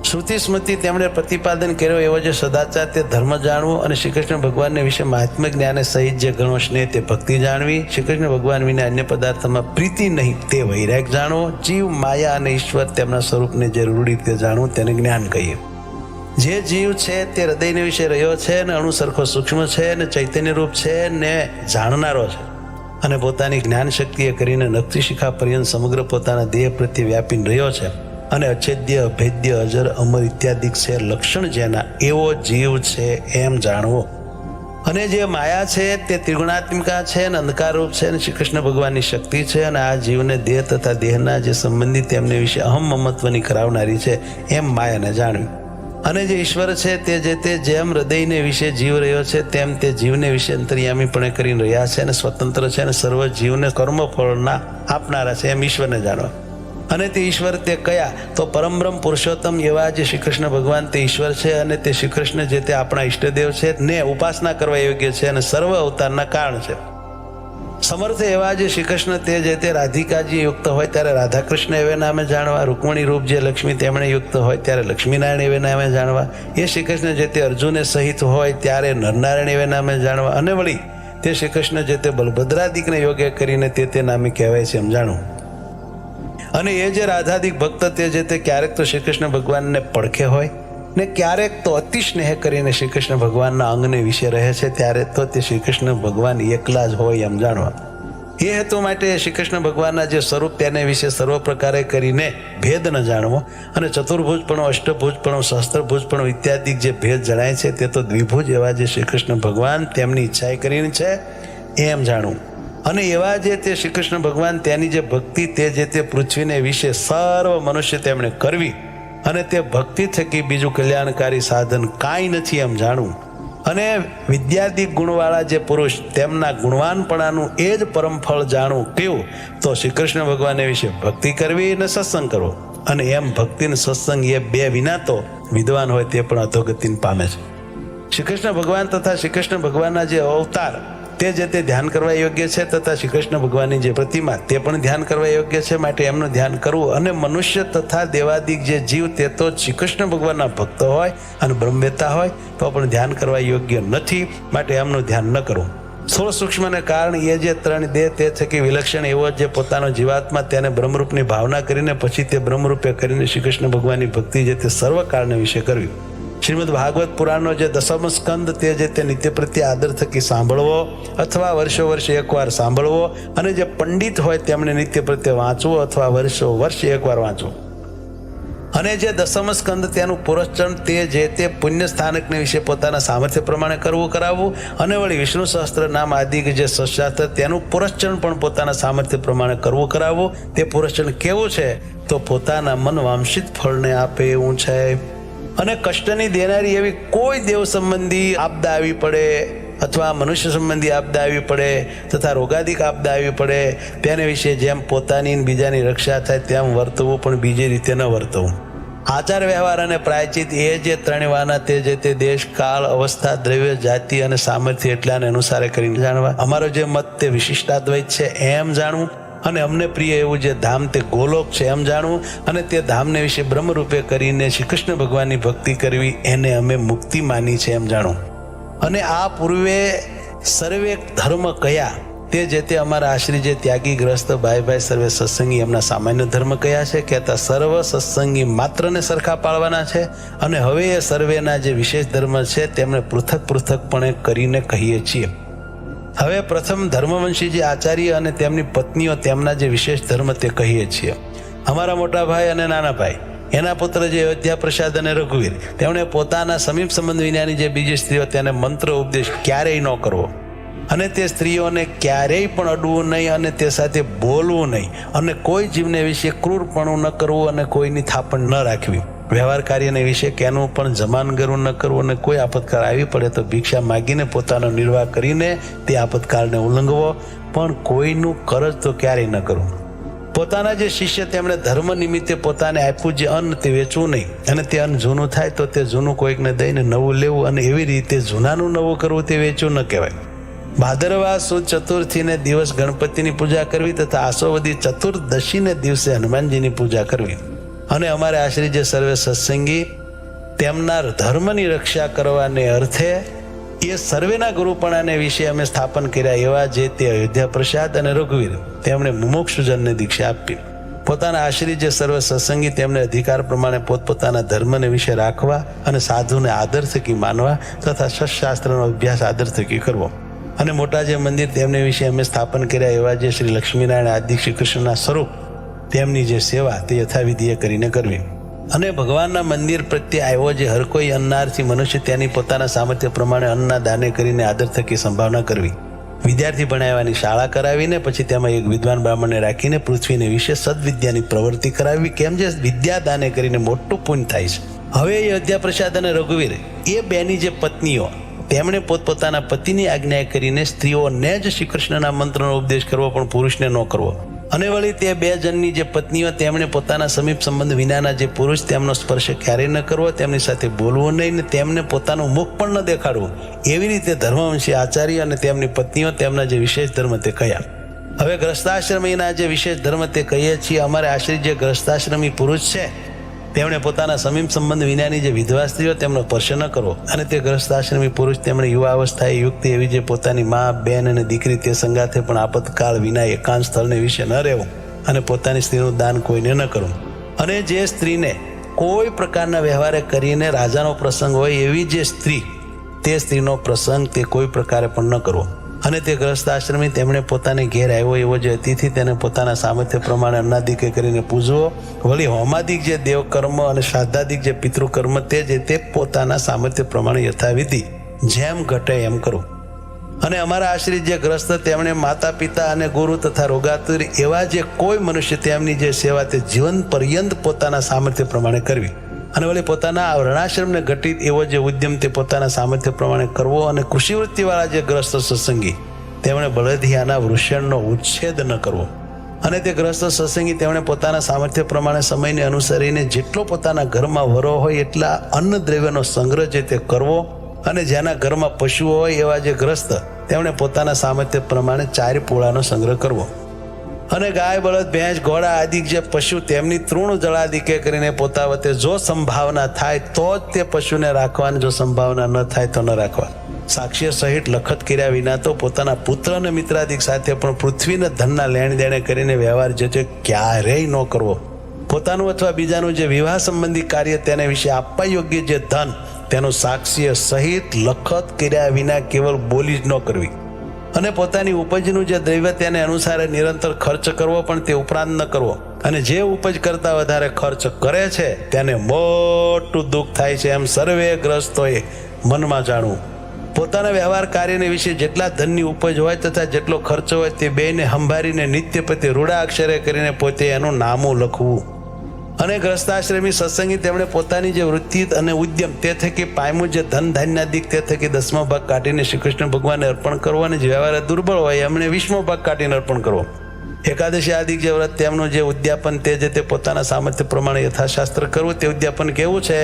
શ્રુતિ સ્મૃતિ તેમણે પ્રતિપાદન કર્યો એવો જે સદાચાર તે ધર્મ જાણવો અને શ્રી કૃષ્ણ ભગવાનને વિશે મહાત્મ્ય જ્ઞાને સહિત જે ગણો સ્નેહ તે ભક્તિ જાણવી. શ્રી કૃષ્ણ ભગવાન વિના અન્ય પદાર્થમાં પ્રીતિ નહીં તે વૈરાગ જાણવો. જીવ, માયા અને ઈશ્વર તેમના સ્વરૂપને જે રૂઢ રીતે જાણવું તેને જ્ઞાન કહીએ. જે જીવ છે તે હૃદયને વિશે રહ્યો છે ને અણુ સરખો સૂક્ષ્મ છે ને ચૈતન્ય રૂપ છે ને જાણનારો છે અને પોતાની જ્ઞાન શક્તિએ કરીને નખથી શિખા પર્યંત સમગ્ર પોતાના દેહ પ્રત્યે વ્યાપીને રહ્યો છે અને અછેદ્ય, અભેદ્ય, અજર, અમર ઇત્યાદિક છે લક્ષણ જેના એવો જીવ છે એમ જાણવો. અને જે માયા છે તે ત્રિગુણાત્મિકા છે અને અંધકારરૂપ છે અને શ્રી કૃષ્ણ ભગવાનની શક્તિ છે અને આ જીવને દેહ તથા દેહના જે સંબંધી તેમને વિશે અહમ મમત્વની કરાવનારી છે એમ માયાને જાણવી. અને જે ઈશ્વર છે તે જે તે જેમ હૃદયને વિશે જીવ રહ્યો છે તેમ તે જીવને વિશે અંતર્યામીપણે કરીને રહ્યા છે અને સ્વતંત્ર છે અને સર્વ જીવને કર્મફળના આપનારા છે એમ ઈશ્વરને જાણવા. અને તે ઈશ્વર તે કયા તો પરમબ્રહ્મ પુરુષોત્તમ એવા જે શ્રી કૃષ્ણ ભગવાન તે ઈશ્વર છે અને તે શ્રી કૃષ્ણ જે તે આપણા ઈષ્ટદેવ છે ને ઉપાસના કરવા યોગ્ય છે અને સર્વ અવતારના કારણ છે. સમર્થ એવા જે શ્રી કૃષ્ણ તે જે તે રાધિકાજી યુક્ત હોય ત્યારે રાધાકૃષ્ણ એવે નામે જાણવા. રૂકમણી રૂપ જે લક્ષ્મી તેમણે યુક્ત હોય ત્યારે લક્ષ્મીનારાયણ એવે નામે જાણવા. એ શ્રી કૃષ્ણ જે તે અર્જુને સહિત હોય ત્યારે નરનારાયણ એવે નામે જાણવા. અને વળી તે શ્રી કૃષ્ણ જે તે બલભદ્રાદિકને યોગ્ય કરીને તે નામે કહેવાય છે એમ જાણવું. અને એ જે રાધાદિક ભક્ત તે જે તે ક્યારેક તો શ્રી કૃષ્ણ ભગવાનને પડખે હોય, ને ક્યારેક તો અતિ સ્નેહ કરીને શ્રી કૃષ્ણ ભગવાનના અંગને વિશે રહે છે, ત્યારે તો તે શ્રી કૃષ્ણ ભગવાન એકલા જ હોય એમ જાણવા. એ હેતુ માટે શ્રી કૃષ્ણ ભગવાનના જે સ્વરૂપ તેને વિશે સર્વ પ્રકારે કરીને ભેદ ન જાણવો, અને ચતુર્ભુજપણો, અષ્ટભુજપણો, સહસ્ત્રભુજપણો ઇત્યાદિ જે ભેદ જણાય છે તે તો દ્વિભુજ એવા જે શ્રી કૃષ્ણ ભગવાન તેમની ઈચ્છાએ કરીને છે એમ જાણવું. અને એવા જે તે શ્રી કૃષ્ણ ભગવાન તેની જે ભક્તિ તે જે તે પૃથ્વીને વિશે સર્વ મનુષ્ય તેમણે કરવી, અને તે ભક્તિ થકી બીજું કલ્યાણકારી સાધન કાંઈ નથી એમ જાણવું. અને વિદ્યાદિક ગુણવાળા જે પુરુષ તેમના ગુણવાનપણાનું એ જ પરમ ફળ જાણવું કેવું, તો શ્રી કૃષ્ણ ભગવાન વિશે ભક્તિ કરવી અને સત્સંગ કરવો. અને એમ ભક્તિ અને સત્સંગ એ બે વિના તો વિદ્વાન હોય તે પણ અધોગતિને પામે છે. શ્રી કૃષ્ણ ભગવાન તથા શ્રી કૃષ્ણ ભગવાનના જે અવતાર તે જે તે ધ્યાન કરવા યોગ્ય છે, તથા શ્રી કૃષ્ણ ભગવાનની જે પ્રતિમા તે પણ ધ્યાન કરવા યોગ્ય છે. માટે એમનું ધ્યાન કરવું. અને મનુષ્ય તથા દેવાદિક જે જીવ તે તો શ્રી કૃષ્ણ ભગવાનના ભક્ત હોય અને બ્રહ્મવેતા હોય તો પણ ધ્યાન કરવા યોગ્ય નથી, માટે એમનું ધ્યાન ન કરવું. સ્થૂળ સૂક્ષ્મને કારણ એ જે ત્રણ દેહ તે થકી વિલક્ષણ એવો જે પોતાનો જીવાત્મા તેને બ્રહ્મરૂપની ભાવના કરીને પછી તે બ્રહ્મરૂપે કરીને શ્રી કૃષ્ણ ભગવાનની ભક્તિ જે તે સર્વ કાળને વિશે કરવી. શ્રીમદ ભાગવત પુરાણનો જે દસમ સ્કંદ તે જે તે નિત્ય પ્રત્યે આદર થકી સાંભળવો, અથવા વર્ષો વર્ષે એકવાર સાંભળવો, અને જે પંડિત હોય તેમણે નિત્ય પ્રત્યે વાંચવું, અથવા વર્ષો વર્ષે એકવાર વાંચવું. અને જે દસમ સ્કંદ તેનું પુરસ્ચરણ તે જે તે પુણ્ય સ્થાનકને વિશે પોતાના સામર્થ્ય પ્રમાણે કરાવવું. અને વળી વિષ્ણુ સહસ્ત્ર નામ આદિ જે સશાસ્ત્ર તેનું પુરસ્ચરણ પણ પોતાના સામર્થ્ય પ્રમાણે કરાવવું. તે પુરસ્ચરણ કેવું છે, તો પોતાના મન વાંશિત ફળને આપે એવું છે. અને કષ્ટની દેનારી એવી કોઈ દેવ સંબંધી આપદા આવી પડે, અથવા મનુષ્ય સંબંધી આપદા આવી પડે, તથા રોગાદિક આપદા આવી પડે, તેને વિશે જેમ પોતાની બીજાની રક્ષા થાય તેમ વર્તવું, પણ બીજી રીતે ન વર્તવું. આચાર વ્યવહાર અને પ્રાયચિત એ જે ત્રણ વાના તે જે તે દેશ, કાળ, અવસ્થા, દ્રવ્ય, જાતિ અને સામર્થ્ય એટલાને અનુસારે કરીને જાણવા. અમારો જે મત તે વિશિષ્ટાદ્વૈત છે એમ જાણવું. અને અમને પ્રિય એવું જે ધામ તે ગોલોક છે એમ જાણવું. અને તે ધામને વિશે બ્રહ્મરૂપે કરીને શ્રી કૃષ્ણ ભગવાનની ભક્તિ કરવી, એને અમે મુક્તિ માની છે એમ જાણવું. અને આ પૂર્વે સર્વે ધર્મ કયા તે જે તે અમારા આશ્રી જે ત્યાગી ગ્રસ્ત ભાઈ સર્વે સત્સંગી એમના સામાન્ય ધર્મ કયા છે, કહેતા સર્વ સત્સંગી માત્રને સરખા પાળવાના છે. અને હવે એ સર્વેના જે વિશેષ ધર્મ છે તેમને પૃથક પૃથકપણે કરીને કહીએ છીએ. હવે પ્રથમ ધર્મવંશી જે આચાર્ય અને તેમની પત્નીઓ તેમના જે વિશેષ ધર્મ તે કહીએ છીએ. અમારા મોટા ભાઈ અને નાના ભાઈ, એના પુત્ર જે અયોધ્યા પ્રસાદ અને રઘુવીર, તેમણે પોતાના સમીપ સંબંધ વિનાની જે બીજી સ્ત્રીઓ તેને મંત્ર ઉપદેશ ક્યારેય ન કરવો, અને તે સ્ત્રીઓને ક્યારેય પણ અડવું નહીં, અને તે સાથે બોલવું નહીં, અને કોઈ જીવને વિશે ક્રૂરપણું ન કરવું, અને કોઈની થાપણ ન રાખવી. વ્યવહાર કાર્યને વિશે કેનું પણ જમાનગરું ન કરવું, અને કોઈ આપતકાળ આવી પડે તો ભિક્ષા માગીને પોતાનો નિર્વાહ કરીને તે આપતકાળને ઉલ્લંઘવો, પણ કોઈનું કરજ તો ક્યારેય ન કરવું. પોતાના જે શિષ્ય તેમણે ધર્મ નિમિત્તે પોતાને આપ્યું જે અન્ન તે વેચવું નહીં, અને તે અન્ન જૂનું થાય તો તે જૂનું કોઈકને દઈને નવું લેવું, અને એવી રીતે જૂનાનું નવું કરવું તે વેચવું ન કહેવાય. ભાદરવા સુદ ચતુર્થીને દિવસ ગણપતિની પૂજા કરવી, તથા આસોવદી ચતુર્દશીને દિવસે હનુમાનજીની પૂજા કરવી. અને અમારે આશ્રી જે સર્વે સત્સંગી તેમના ધર્મની રક્ષા કરવાને અર્થે એ સર્વેના ગુરુપણાને વિશે અમે સ્થાપન કર્યા એવા જે તે અયોધ્યા પ્રસાદ અને રઘુવીર તેમણે મુમુક્ષુજનને દીક્ષા આપી. પોતાના આશ્રી જે સર્વ સત્સંગી તેમને અધિકાર પ્રમાણે પોતપોતાના ધર્મને વિશે રાખવા, અને સાધુને આદર થકી માનવા, તથા સત્શાસ્ત્રનો અભ્યાસ આદર થકી કરવો. અને મોટા જે મંદિર તેમને વિશે અમે સ્થાપન કર્યા એવા જે શ્રી લક્ષ્મીનારાયણ આદિ શ્રી કૃષ્ણના સ્વરૂપ તેમની જે સેવા તે યથાવિધિએ કરીને કરવી. અને ભગવાનના મંદિર પ્રત્યે આવ્યો જે હર કોઈ અન્નાર્થી મનુષ્ય તેની પોતાના સામર્થ્ય પ્રમાણે અન્નના દાને કરીને આદર થકી સંભાવના કરવી. વિદ્યાર્થી ભણાવવાની શાળા કરાવીને પછી તેમાં એક વિદ્વાન બ્રાહ્મણને રાખીને પૃથ્વીને વિશે સદવિદ્યાની પ્રવૃત્તિ કરાવવી, કેમ જે વિદ્યા દાને કરીને મોટું પુણ્ય થાય છે. હવે અયોધ્યા પ્રસાદ અને રઘુવીર એ બેની જે પત્નીઓ તેમણે પોતપોતાના પતિની આજ્ઞા કરીને સ્ત્રીઓને જ શ્રી કૃષ્ણના મંત્રનો ઉપદેશ કરવો, પણ પુરુષને ન કરવો. અને વળી તે બે જણની જે પત્નીઓ તેમણે પોતાના સમીપ સંબંધ વિનાના જે પુરુષ તેમનો સ્પર્શ ક્યારેય ન કરવો, તેમની સાથે બોલવું નહીં, ને તેમને પોતાનું મુખ પણ ન દેખાડવું. એવી રીતે ધર્મવંશી આચાર્ય અને તેમની પત્નીઓ તેમના જે વિશેષ ધર્મ તે કયા. હવે ગ્રસ્તાશ્રમીના જે વિશેષ ધર્મ તે કહીએ છીએ. અમારે આશ્રિત જે ગ્રસ્તાશ્રમી પુરુષ છે તેમણે પોતાના સમીપ સંબંધ વિનાની જે વિધવા સ્ત્રીઓ તેમનો સ્પર્શ ન કરવો. અને તે ગ્રસ્તાશ્રમી પુરુષ તેમણે યુવા અવસ્થાએ યુક્ત એવી જે પોતાની મા, બેન અને દીકરી તે સંગાથે પણ આપતકાળ વિના એકાંત સ્થળને વિશે ન રહેવું, અને પોતાની સ્ત્રીનું દાન કોઈને ન કરવું. અને જે સ્ત્રીને કોઈ પ્રકારના વ્યવહારે કરીને રાજાનો પ્રસંગ હોય એવી જે સ્ત્રી, તે સ્ત્રીનો પ્રસંગ તે કોઈ પ્રકારે પણ ન કરવો. અને તે ગ્રસ્ત આશ્રમી તેમણે પોતાને ઘેર આવ્યો એવો જે અતિથિ તેને પોતાના સામર્થ્ય પ્રમાણે અન્નાદિક કરીને પૂજવો. વળી હોમાદિક જે દેવકર્મ અને શ્રાદ્ધાદિક જે પિતૃકર્મ તે પોતાના સામર્થ્ય પ્રમાણે યથાવિધિ જેમ ઘટે એમ કરવું. અને અમારા આશ્રિત જે ગ્રસ્ત તેમણે માતા પિતા અને ગુરુ તથા રોગાતુર એવા જે કોઈ મનુષ્ય તેમની જે સેવા તે જીવન પર્યંત પોતાના સામર્થ્ય પ્રમાણે કરવી. અને વળી પોતાના વર્ણાશ્રમને ઘટિત એવો જે ઉદ્યમ તે પોતાના સામર્થ્ય પ્રમાણે કરવો. અને કૃષિવૃત્તિવાળા જે ગ્રસ્ત સત્સંગી તેમણે બળદિયાના વૃષણનો ઉચ્છેદ ન કરવો. અને તે ગ્રસ્ત સત્સંગી તેમણે પોતાના સામર્થ્ય પ્રમાણે સમયને અનુસરીને જેટલો પોતાના ઘરમાં વરો હોય એટલા અન્ન દ્રવ્યનો સંગ્રહ જે તે કરવો. અને જેના ઘરમાં પશુઓ હોય એવા જે ગ્રસ્ત તેમણે પોતાના સામર્થ્ય પ્રમાણે 4 પોળાનો સંગ્રહ કરવો. અને ગાય બળદ ભેંસ ઘોડા આદિ જે પશુ તેમની તૃણ જળાદિકે કરીને પોતા વતે જો સંભાવના થાય તો જ તે પશુને રાખવાની, જો સંભાવના ન થાય તો ન રાખવા. સાક્ષ્ય સહિત લખત કર્યા વિના તો પોતાના પુત્ર અને મિત્રાદિક સાથે પણ પૃથ્વીના ધનના લેણ દેણે કરીને વ્યવહાર જે છે ક્યારેય ન કરવો. પોતાનું અથવા બીજાનું જે વિવાહ સંબંધી કાર્ય તેને વિશે આપવા યોગ્ય જે ધન તેનું સાક્ષ્ય સહિત લખત કર્યા વિના કેવળ બોલી જ ન કરવી. અને પોતાની ઉપજનું જે દ્રવ્ય તેને અનુસારે નિરંતર ખર્ચ કરવો, પણ તે ઉપરાંત ન કરવો. અને જે ઉપજ કરતા વધારે ખર્ચ કરે છે તેને મોટું દુઃખ થાય છે એમ સર્વે ગ્રસ્તોએ મનમાં જાણવું. પોતાના વ્યવહાર કાર્યને વિશે જેટલા ધનની ઉપજ હોય તથા જેટલો ખર્ચ હોય તે બેને સંભાળીને નિત્ય પ્રત્યે રૂડા અક્ષરે કરીને પોતે એનું નામું લખવું. અને ગ્રસ્તાશ્રમી સત્સંગી તેમણે પોતાની જે વૃત્તિ અને ઉદ્યમ તે થકી પામ્યું જે ધન ધાન્યાદિક તે થકી 10મો ભાગ કાઢીને શ્રી કૃષ્ણ ભગવાનને અર્પણ કરવો. અને જે વ્યવહાર દુર્બળ હોય એમણે 20મો ભાગ કાઢીને અર્પણ કરવો. એકાદશી આદિક જે વ્રત તેમનું જે ઉદ્યાપન તે પોતાના સામર્થ્ય પ્રમાણે યથાશાસ્ત્ર કરવું. તે ઉદ્યાપન કેવું છે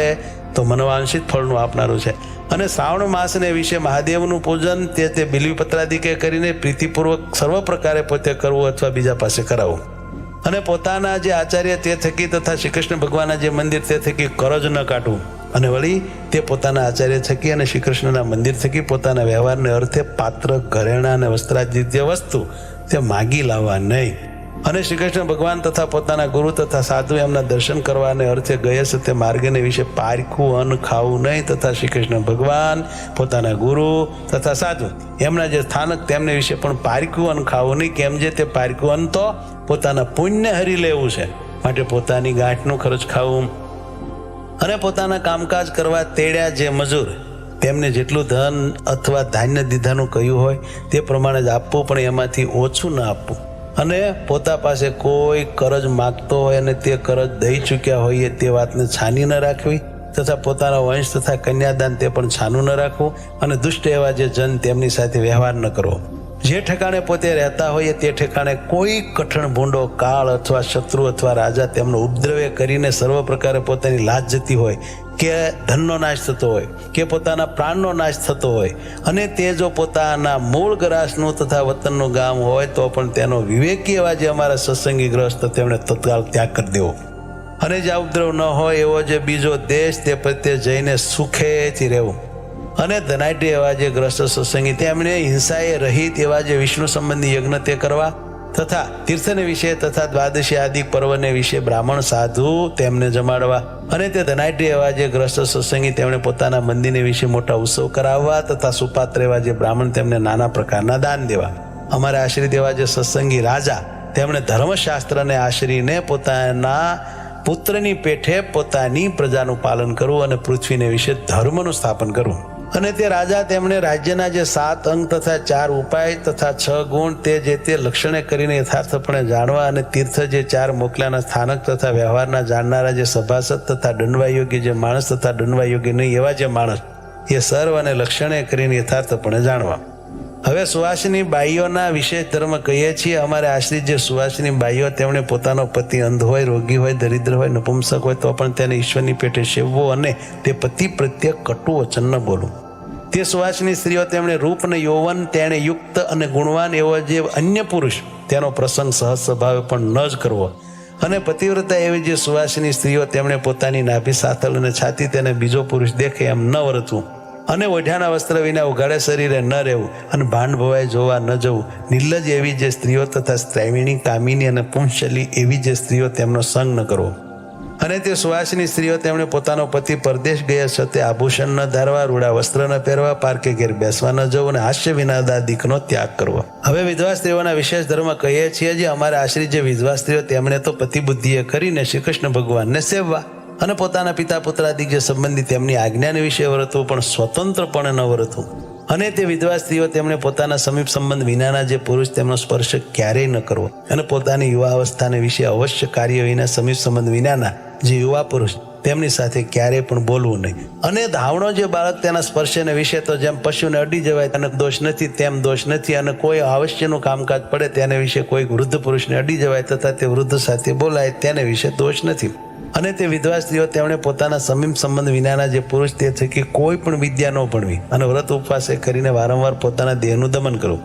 તો મનવાંશિત ફળનું આપનારું છે. અને શ્રાવણ માસને વિશે મહાદેવનું પૂજન તે બિલ્વીપત્રાદિકે કરીને પ્રીતિપૂર્વક સર્વ પ્રકારે પોતે કરવું અથવા બીજા પાસે કરાવવું. અને પોતાના જે આચાર્ય તે થકી તથા શ્રી કૃષ્ણ ભગવાનના જે મંદિર તે થકી કરજ ન કાઢવું. અને વળી તે પોતાના આચાર્ય થકી અને શ્રી કૃષ્ણના મંદિર થકી પોતાના વ્યવહારને અર્થે પાત્ર ઘરેણા અને વસ્ત્રાદિ જે વસ્તુ તે માગી લાવવા નહીં. અને શ્રી કૃષ્ણ ભગવાન તથા પોતાના ગુરુ તથા સાધુ એમના દર્શન કરવાને અર્થે ગયે છે તે માર્ગને વિશે પારખું અન્ન ખાવું નહીં. તથા શ્રી કૃષ્ણ ભગવાન પોતાના ગુરુ તથા સાધુ એમના જે સ્થાનક તેમને વિશે પણ પારખું અન્ન ખાવું નહીં. કેમ જે તે પારખું અન્ન તો પોતાના પુણ્ય હરી લેવું છે, માટે પોતાની ગાંઠનું ખર્ચ ખાવું. અને પોતાના કામકાજ કરવા તેડ્યા જે મજૂર તેમને જેટલું ધન અથવા ધાન્ય દીધાનું કહ્યું હોય તે પ્રમાણે જ આપવું, પણ એમાંથી ઓછું ન આપવું. અને પોતા પાસે કોઈ કરજ માગતો હોય અને તે કરજ દઈ ચૂક્યા હોઈએ તે વાતને છાની ન રાખવી. તથા પોતાના વંશ તથા કન્યાદાન તે પણ છાનું ન રાખવું. અને દુષ્ટ એવા જે જન તેમની સાથે વ્યવહાર ન કરવો. જે ઠેકાણે પોતે રહેતા હોઈએ તે ઠેકાણે કોઈ કઠણ ભૂંડો કાળ અથવા શત્રુ અથવા રાજા તેમનો ઉપદ્રવ્ય કરીને સર્વ પ્રકારે પોતાની લાજ જતી હોય કે ધનનો નાશ થતો હોય કે પોતાના પ્રાણનો નાશ થતો હોય, અને તે જો પોતાના મૂળ ગ્રાસનું તથા વતનનું ગામ હોય તો પણ તેનો વિવેકી એવા જે અમારા સત્સંગી ગ્રસ્ત તેમણે તત્કાળ ત્યાગ કરી દેવો. અને જે ઉપદ્રવ ન હોય એવો જે બીજો દેશ તે પ્રત્યે જઈને સુખેથી રહેવું. અને ધનાઢ્ય એવા જે ગ્રસ્ત સત્સંગી તેમણે હિંસાએ રહિત એવા જે વિષ્ણુ સંબંધી યજ્ઞ તે કરવા. તથા તીર્થને વિશે તથા દ્વાદશી આદિ પર્વને વિશે બ્રાહ્મણ સાધુ તેમને જમાડવા. અને તે ધનાઢ્ય એવા જે ગ્રસ્ત સત્સંગી તેમણે પોતાના મંદિરને વિશે મોટા ઉત્સવ કરાવવા. તથા સુપાત્ર એવા જે બ્રાહ્મણ તેમને નાના પ્રકારના દાન દેવા. અમારે આશ્રિત એવા જે સત્સંગી રાજા તેમણે ધર્મશાસ્ત્રને આશરીને પોતાના પુત્રની પેઠે પોતાની પ્રજાનું પાલન કરવું અને પૃથ્વીને વિશે ધર્મનું સ્થાપન કરવું. અને તે રાજા તેમણે રાજ્યના જે 7 અંગ તથા 4 ઉપાય તથા 6 ગુણ તે લક્ષણે કરીને યથાર્થપણે જાણવા. અને તીર્થ જે 4 મોકલાના સ્થાનક તથા વ્યવહારના જાણનારા જે સભાસદ તથા દંડવા યોગ્ય જે માણસ તથા દંડવા યોગ્ય નહીં એવા જે માણસ એ સર્વ અને લક્ષણે કરીને યથાર્થપણે જાણવા. હવે સુવાસિની બાઈઓના વિશેષ ધર્મ કહીએ છીએ. અમારે આશ્રિત જે સુવાસિની બાઈઓ તેમણે પોતાનો પતિ અંધ હોય, રોગી હોય, દરિદ્ર હોય, નપુંસક હોય તો પણ તેને ઈશ્વરની પેટે સેવવો અને તે પતિ પ્રત્યે કટુ વચન ન બોલવું. તે સુવાસિની સ્ત્રીઓ તેમણે રૂપ અને યૌવન તેણે યુક્ત અને ગુણવાન એવો જે અન્ય પુરુષ તેનો પ્રસંગ સહજ સ્વભાવે પણ ન જ કરવો. અને પતિવ્રતા એવી જે સુવાસિની સ્ત્રીઓ તેમણે પોતાની નાભી સાથળ અને છાતી તેને બીજો પુરુષ દેખે એમ ન વર્તવું. અને ઓઢાના વસ્ત્ર વિના ઉઘાડે શરીરે ન રહેવું. અને ભાંડ ભવાય જોવા ન જવું. નિર્લજ એવી જે સ્ત્રીઓ તથા સ્ત્રૈવિણી કામિની અને પુંશલી એવી જે સ્ત્રીઓ તેમનો સંગ ન કરવો. અને તે સુવાસની સ્ત્રીઓ તેમણે પોતાનો પતિ પરદેશ ગયા છતે આભૂષણ ન ધારવા, રૂડા વસ્ત્ર ન પહેરવા, પારકે ઘેર બેસવા ન જવું અને હાસ્ય વિનાદાદિકનો ત્યાગ કરવો. હવે વિધવા સ્ત્રીઓના વિશેષ ધર્મ કહીએ છીએ જે અમારા આશ્રિત જે વિધવા સ્ત્રીઓ તેમણે તો પતિ બુદ્ધિએ કરીને શ્રી કૃષ્ણ ભગવાનને સેવવા અને પોતાના પિતા પુત્રાદિક જે સંબંધી તેમની આજ્ઞાને વિશે વર્તવું, પણ સ્વતંત્રપણે ન વર્તવું. અને તે વિધવા સ્ત્રીઓ તેમણે પોતાના સમીપ સંબંધ વિનાના જે પુરુષ તેમનો સ્પર્શ ક્યારેય ન કરવો અને પોતાની યુવા અવસ્થાને વિશે અવશ્ય કાર્ય વિના સમીપ સંબંધ વિનાના જે યુવા પુરુષ તેમની સાથે ક્યારેય પણ બોલવું નહીં. અને ધાવણો જે બાળક તેના સ્પર્શને વિશે તો જેમ પશુને અડી જવાય તેને દોષ નથી તેમ દોષ નથી, અને કોઈ આવશ્યકનું કામકાજ પડે તેને વિશે કોઈ વૃદ્ધ પુરુષને અડી જવાય તથા તે વૃદ્ધ સાથે બોલાય તેને વિશે દોષ નથી. અને તે વિધવા સ્ત્રીઓ તેમણે પોતાના સમીપ સંબંધ વિનાના જે પુરુષ તે થકી કોઈ પણ વિદ્યા ન ભણવી અને વ્રત ઉપવાસે કરીને વારંવાર પોતાના દેહનું દમન કરવું.